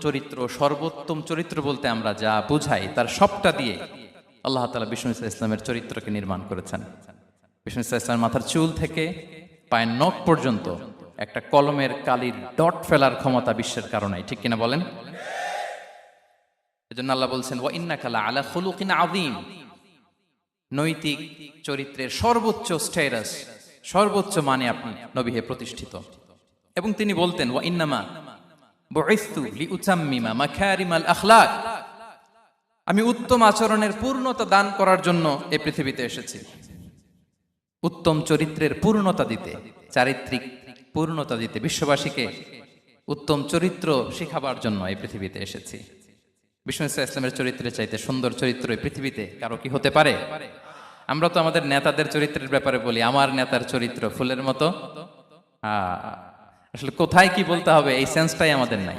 চরিত্র, সর্বোত্তম চরিত্র বলতে আমরা যা বুঝাই তার সবটা দিয়ে আল্লাহ তাআলা বিষ্ণু ইসলামের চরিত্রকে নির্মাণ করেছেন। বিষ্ণু ইসলামের মাথার চুল থেকে পায়ের নখ পর্যন্ত একটা কলমের কালির ডট ফেলার ক্ষমতা বিশ্বের কারণে, ঠিক কিনা বলেন? এজন্য আল্লাহ বলছেন ওয়া ইন্নাকা লাআলা খুলুকিন আযীম, নৈতিক চরিত্রের সর্বোচ্চ স্ট্যাটাস, সর্বোচ্চ মানে আপনি নবী হয়ে প্রতিষ্ঠিত। এবং তিনি বলতেন ওয়া ইন্নামা বুইসতু লিউতাম্মিমা মাকারিমাল আখলাক, আমি উত্তম আচরণের পূর্ণতা দান করার জন্য এই পৃথিবীতে এসেছি। উত্তম চরিত্রের পূর্ণতা দিতে, চারিত্রিক পূর্ণতা দিতে, বিশ্ববাসীকে উত্তম চরিত্র শেখাবার জন্য এই পৃথিবীতে এসেছি। বিষ্ণু ইসলামের চরিত্রের চাইতে সুন্দর চরিত্র এই পৃথিবীতে কারো কি হতে পারে? আমরা তো আমাদের নেতাদের চরিত্রের ব্যাপারে বলি আমার নেতার চরিত্র ফুলের মতো। আসলে কোথায় কি বলতে হবে এই সেন্সটাই আমাদের নাই।